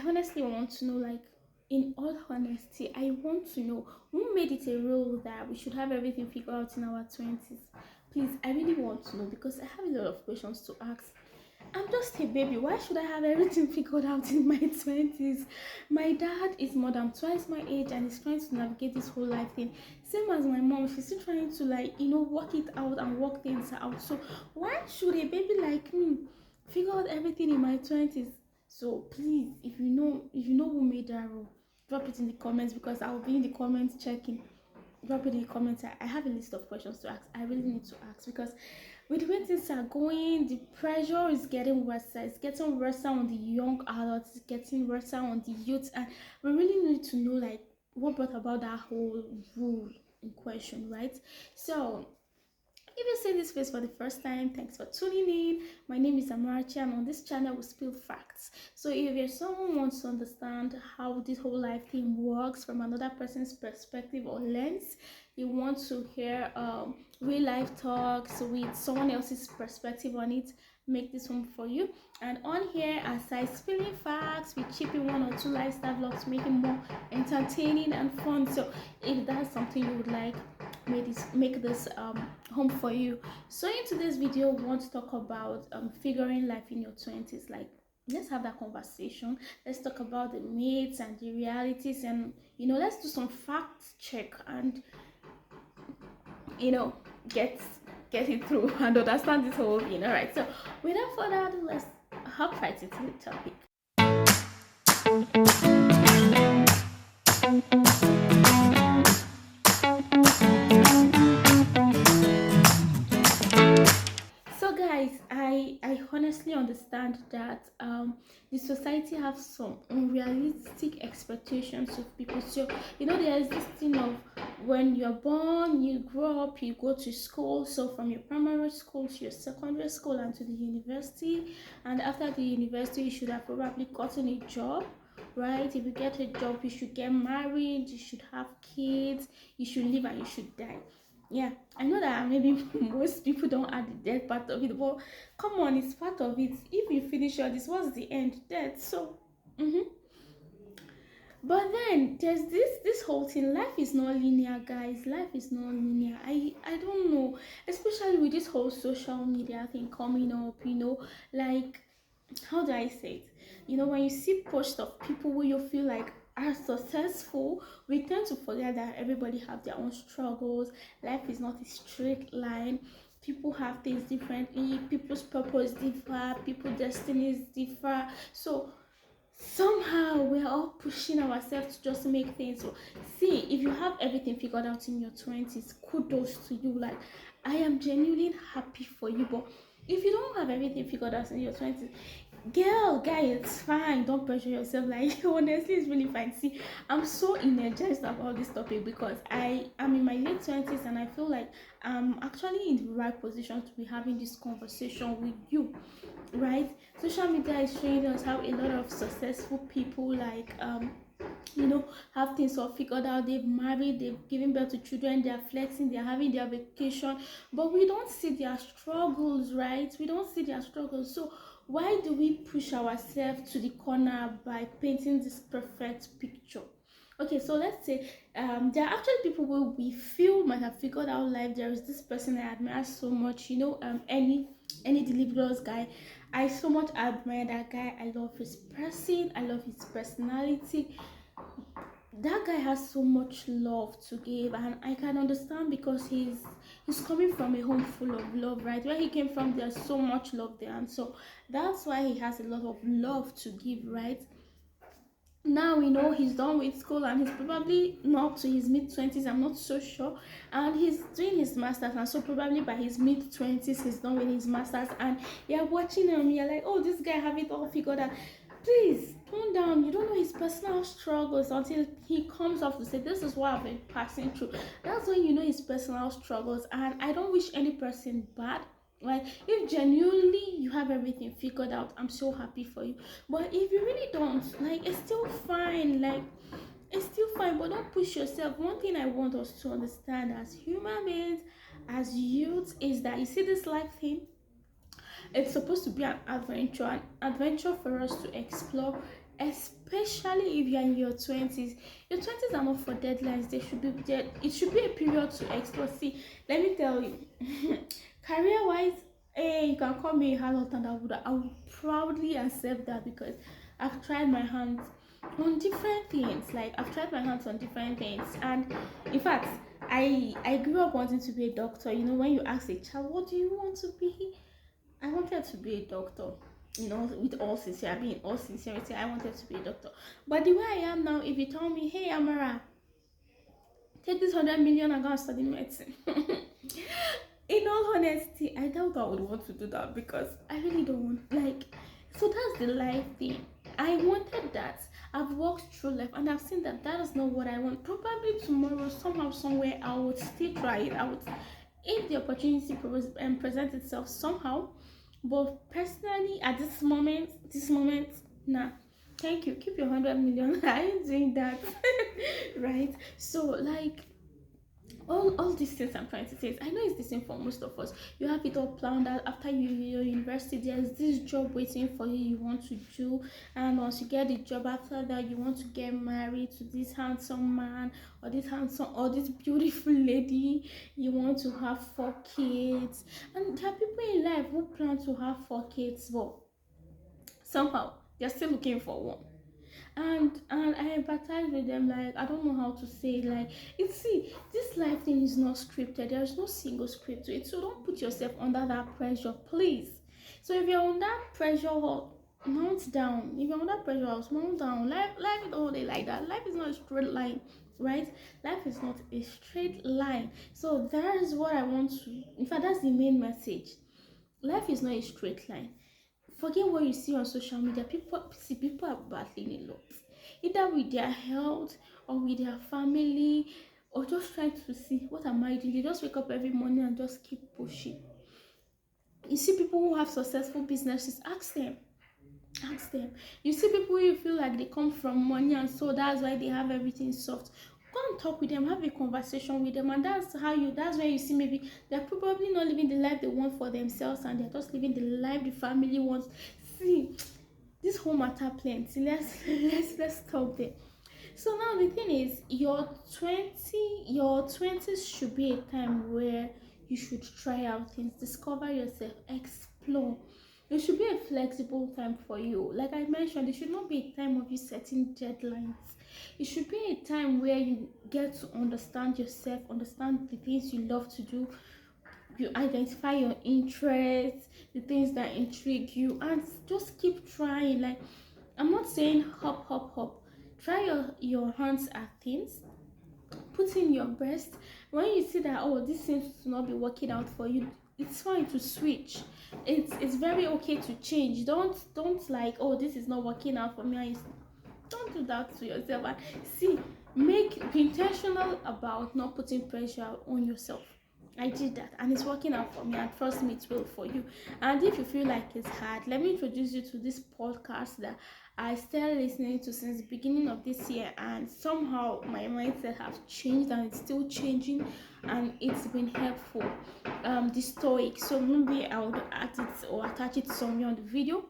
honestly want to know, like, in all honesty, I want to know who made it a rule that we should have everything figured out in our 20s. Please, I really want to know because I have a lot of questions to ask. I'm just a baby. Why should I have everything figured out in my 20s? My dad is more than twice my age and is trying to navigate this whole life thing. Same as my mom, she's still trying to, like, work it out and work things out. So why should a baby like me figure out everything in my 20s? So please, if you know who made that rule, drop it in the comments because I'll be in the comments checking. Drop it in the comments. I have a list of questions to ask. I really need to ask because with the way things are going, the pressure is getting worse. It's getting worse on the young adults, it's getting worse on the youth, and we really need to know, like, what brought about that whole rule in question, right? So if you see this face for the first time, thanks for tuning in. My name is Amarachi, and on this channel we spill facts. So if you're someone who wants to understand how this whole life thing works from another person's perspective or lens, you want to hear real life talks with someone else's perspective on it, make this one for you. And on here, aside spilling facts, we chip in one or two lifestyle vlogs to make it more entertaining and fun. So if that's something you would like, make this home for you. So in today's video, we want to talk about figuring life in your 20s. Like, let's have that conversation. Let's talk about the myths and the realities, and let's do some fact check and you know get get it through and understand this whole thing. All right, so without further ado, let's hop right into the topic. So guys, I honestly understand that the society have some unrealistic expectations of people. So there is this thing of when you're born, you grow up, you go to school. So from your primary school to your secondary school and to the university, and after the university you should have probably gotten a job, right? If you get a job, you should get married, you should have kids, you should live, and you should die. Yeah, I know that maybe most people don't add the death part of it, but come on, it's part of it. If you finish all this, what's the end? Death. So but then there's this whole thing. Life is not linear, guys. Life is not linear. I don't know, especially with this whole social media thing coming up. Like, how do I say it? When you see posts of people who you feel like are successful, we tend to forget that everybody have their own struggles. Life is not a straight line. People have things differently. People's purpose differ. People's destinies differ. So somehow we're all pushing ourselves to just make things so. See, if you have everything figured out in your 20s, kudos to you. Like, I am genuinely happy for you. But if you don't have everything figured out in your 20s, girl, guy, it's fine. Don't pressure yourself. Like, honestly, it's really fine. See, I'm so energized about this topic because I am in my late 20s and I feel like I'm actually in the right position to be having this conversation with you, right? Social media is showing us how a lot of successful people, like, have things all figured out. They've married, they've given birth to children, they're flexing, they're having their vacation, but we don't see their struggles, right? We don't see their struggles. So why do we push ourselves to the corner by painting this perfect picture? Okay, so let's say there are actually people who we feel might have figured out life. There is this person I admire so much, any deliverance guy. I so much admire that guy. I love his person, I love his personality. That guy has so much love to give, and I can understand because he's coming from a home full of love, right? Where he came from, there's so much love there, and so that's why he has a lot of love to give, right? Now we know he's done with school and he's probably not to his mid-20s, I'm not so sure, and he's doing his masters, and so probably by his mid-20s he's done with his masters, and you're watching him, you're like, oh, this guy have it all figured out. Please tone down. You don't know his personal struggles until he comes up to say, this is what I've been passing through. That's when you know his personal struggles, and I don't wish any person bad. Like, if genuinely you have everything figured out, I'm so happy for you. But if you really don't, like, it's still fine. Like, it's still fine, but don't push yourself. One thing I want us to understand as human beings, as youths, is that you see this life thing, it's supposed to be an adventure for us to explore especially if you're in your 20s. Your 20s are not for deadlines. They should be there. It should be a period to explore. See, let me tell you, career wise, hey, you can call me a harlot, and I would proudly accept that, because I've tried my hands on different things. Like, I've tried my hands on different things, and in fact, I grew up wanting to be a doctor. You know, when you ask a child, what do you want to be? I wanted to be a doctor. You know, with all sincerity, in all sincerity, I wanted to be a doctor. But the way I am now, if you tell me, hey Amara, take this 100 million and go and study medicine. In all honesty, I doubt I would want to do that, because I really don't want, like, so that's the life thing. I wanted that. I've walked through life and I've seen that that is not what I want. Probably tomorrow, somehow, somewhere, I would still try it. I would, if the opportunity presents itself somehow. But personally, at this moment, nah. Thank you. Keep your 100 million. I ain't doing that. Right? So, like, all these things I'm trying to say is, I know it's the same for most of us. You have it all planned out. After your university, there's this job waiting for you, you want to do, and once you get the job, after that you want to get married to this handsome man, or this handsome, or this beautiful lady. You want to have 4 kids, and there are people in life who plan to have 4 kids, but somehow they're still looking for one. And I empathize with them. Like, I don't know how to say it. Like, it's, see, this life thing is not scripted. There's no single script to it. So don't put yourself under that pressure, please. So if you're under pressure, mount down. If you're under pressure, mount down. Life is all day like that. Life is not a straight line, right? Life is not a straight line. So that is what I want to. In fact, that's the main message. Life is not a straight line. Forget what you see on social media. People are battling a lot, either with their health or with their family, or just trying to see, what am I doing? They just wake up every morning and just keep pushing. You see people who have successful businesses, ask them. You see people who you feel like they come from money, and so that's why they have everything soft. Go and talk with them, have a conversation with them, and that's where you see, maybe they're probably not living the life they want for themselves, and they're just living the life the family wants. See, this whole matter plenty. Let's stop there. So now the thing is, your 20s should be a time where you should try out things, discover yourself, explore. It should be a flexible time for you. Like I mentioned, it should not be a time of you setting deadlines. It should be a time where you get to understand yourself, understand the things you love to do. You identify your interests, the things that intrigue you, and just keep trying. Like, I'm not saying hop, hop, hop. Try your hands at things, put in your best. When you see that, oh, this seems to not be working out for you, it's fine to switch. It's very okay to change. Don't like, oh, this is not working out for me, and don't do that to yourself. And see, be intentional about not putting pressure on yourself. I did that and it's working out for me, and trust me, it will for you. And if you feel like it's hard, let me introduce you to this podcast that I started listening to since the beginning of this year, and somehow my mindset has changed and it's still changing, and it's been helpful. The Stoic. So maybe I would add it or attach it somewhere on the video.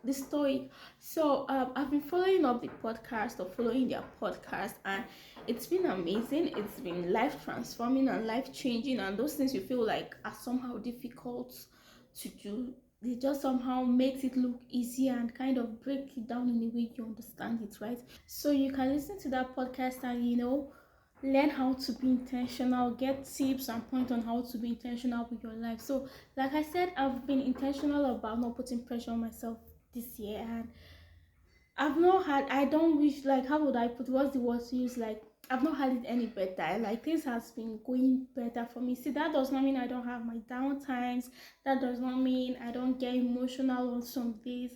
The Stoic. So I've been following up the podcast, or following their podcast, and it's been amazing. It's been life transforming and life changing, and those things you feel like are somehow difficult to do, they just somehow makes it look easier and kind of break it down in a way you understand it, right? So you can listen to that podcast and learn how to be intentional, get tips and points on how to be intentional with your life. So like I said, I've been intentional about not putting pressure on myself this year, and I don't wish, like, how would I put, what's the word to use, like, I've not had it any better. Like, things has been going better for me. See, that does not mean I don't have my down times. That does not mean I don't get emotional on some days.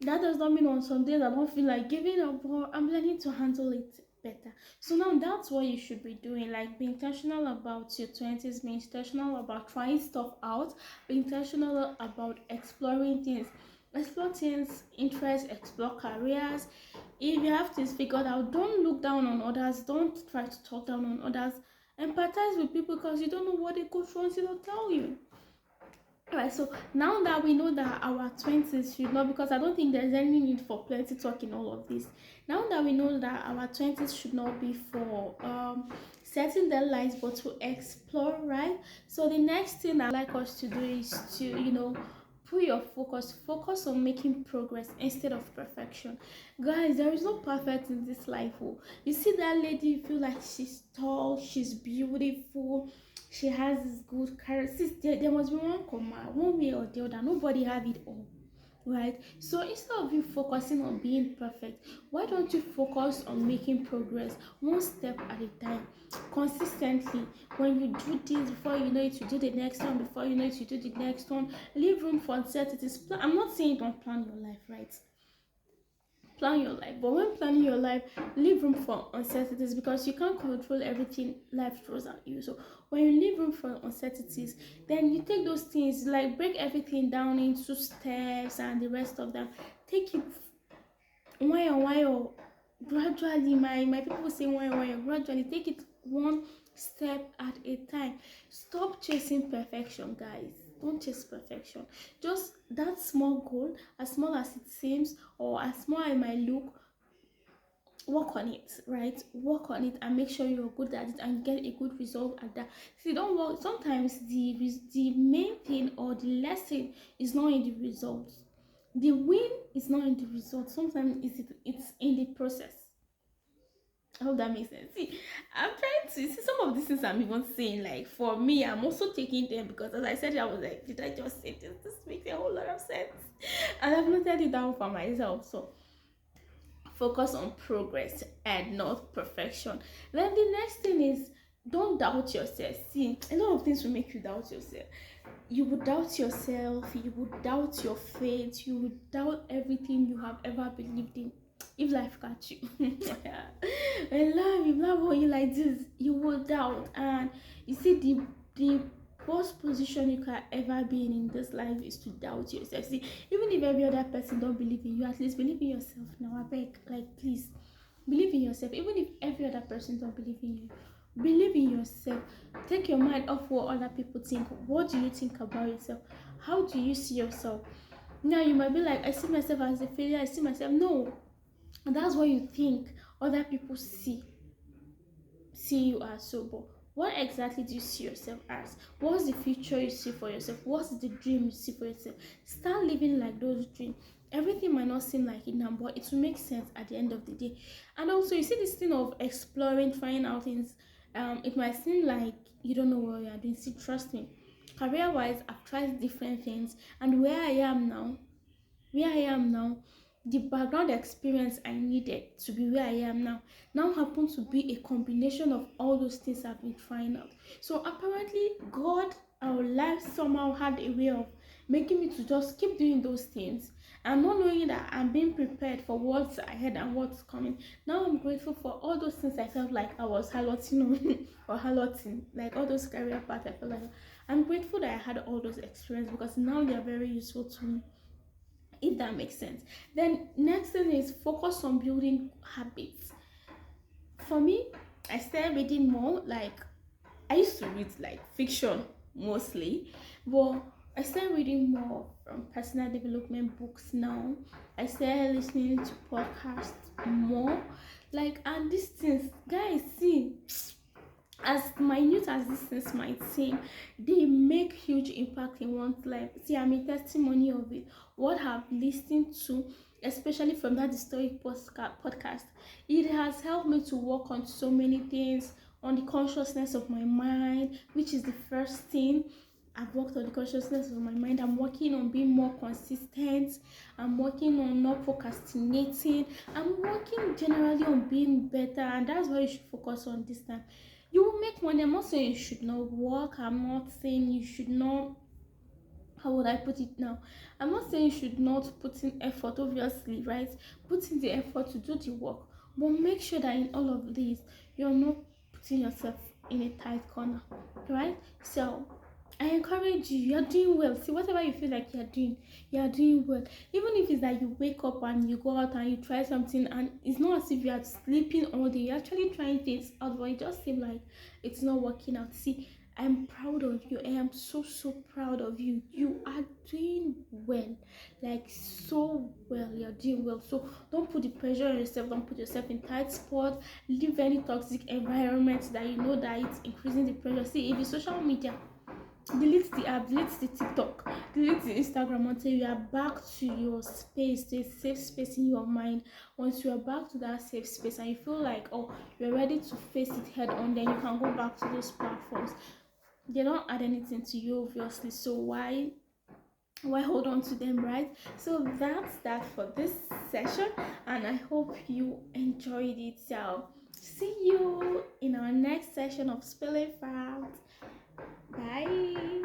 That does not mean on some days I don't feel like giving up, but I'm learning to handle it better. So now that's what you should be doing. Like, be intentional about your 20s, be intentional about trying stuff out, be intentional about exploring things. Explore things, interests, explore careers. If you have things figured out, don't look down on others, don't try to talk down on others. Empathize with people, because you don't know what they go through until they'll tell you. Alright, so now that we know that our 20s should not, because I don't think there's any need for plenty talk in all of this. Now that we know that our 20s should not be for setting deadlines but to explore, right? So the next thing I'd like us to do is to, put your focus on making progress instead of perfection. Guys, there is no perfect in this life. Oh. You see that lady, you feel like she's tall, she's beautiful, she has this good character. There must be one comma, one way or the other. Nobody have it all, right? So instead of you focusing on being perfect, why don't you focus on making progress one step at a time, consistently? When you do this, before you know it, you do the next one. Before you know it, you do the next one. Leave room for uncertainties. I'm not saying don't plan your life, right? Plan your life, but when planning your life, leave room for uncertainties, because you can't control everything life throws at you. So when you leave room for uncertainties, then you take those things, like break everything down into steps and the rest of them. Take it one gradually. My people say one gradually. Take it one step at a time. Stop chasing perfection, guys. Don't chase perfection. Just that small goal, as small as it seems or as small as it might look, work on it, right? Work on it and make sure you're good at it and get a good result at that. See, don't work. Sometimes the main thing or the lesson is not in the result. The win is not in the result. Sometimes it's in the process. I hope that makes sense. See, I'm trying to see some of these things I'm even saying. Like for me, I'm also taking them because, as I said, I was like, did I just say this? This makes a whole lot of sense, and I've noted it down for myself. So focus on progress and not perfection. Then the next thing is, don't doubt yourself. See, a lot of things will make you doubt yourself. You would doubt yourself, you would doubt your faith, you would doubt everything you have ever believed in. If life got you, when love on you like this, you will doubt. And you see, the worst position you can ever be in this life is to doubt yourself. See, even if every other person don't believe in you, at least believe in yourself. Now I beg, like, please believe in yourself. Even if every other person don't believe in you, believe in yourself. Take your mind off what other people think. What do you think about yourself? How do you see yourself? Now you might be like, I see myself as a failure, I see myself. No, that's what you think other people see you as. So but what exactly do you see yourself as? What's the future you see for yourself? What's the dream you see for yourself? Start living like those dreams. Everything might not seem like it now, but it will make sense at the end of the day. And also, you see this thing of exploring, trying out things. It might seem like you don't know what you are doing. See, trust me, career wise, I've tried different things, and where I am now, the background experience I needed to be where I am now happens to be a combination of all those things I've been trying out. So apparently, God, our life somehow had a way of making me to just keep doing those things and not knowing that I'm being prepared for what's ahead and what's coming. Now I'm grateful for all those things I felt like I was halting on or halting, like all those career paths I felt like. I'm grateful that I had all those experiences because now they are very useful to me, if that makes sense. Then next thing is focus on building habits. For me, I started reading more. Like I used to read like fiction mostly, but I started reading more from personal development books now. I started listening to podcasts more. Like, and these things, guys, see, as minute as these things might seem, they make huge impact in one's life. See, I'm a testimony of it. What I've listened to, especially from that historic podcast, it has helped me to work on so many things, on the consciousness of my mind, which is the first thing. I've worked on the consciousness of my mind. I'm working on being more consistent. I'm working on not procrastinating. I'm working generally on being better, and that's what you should focus on this time. You will make money. I'm not saying you should not work. I'm not saying you should not, how would I put it now? I'm not saying you should not put in effort, obviously, right? Put in the effort to do the work. But make sure that in all of this, you're not putting yourself in a tight corner, right? So I encourage you, you're doing well. See, whatever you feel like you're doing well. Even if it's that you wake up and you go out and you try something and it's not as if you are sleeping all day, you're actually trying things out, but it just seems like it's not working out. See, I'm proud of you. I am so proud of you. You are doing well, like so well. You're doing well. So don't put the pressure on yourself. Don't put yourself in tight spot. Leave any toxic environment that you know that it's increasing the pressure. See, if it's social media, delete the app, delete the TikTok, delete the Instagram until you are back to your space, to a safe space in your mind. Once you are back to that safe space and you feel like, oh, you're ready to face it head on, then you can go back to those platforms. They don't add anything to you, obviously, so why hold on to them, right? So that's that for this session, and I hope you enjoyed it. So see you in our next session of Spilling Facts. Bye.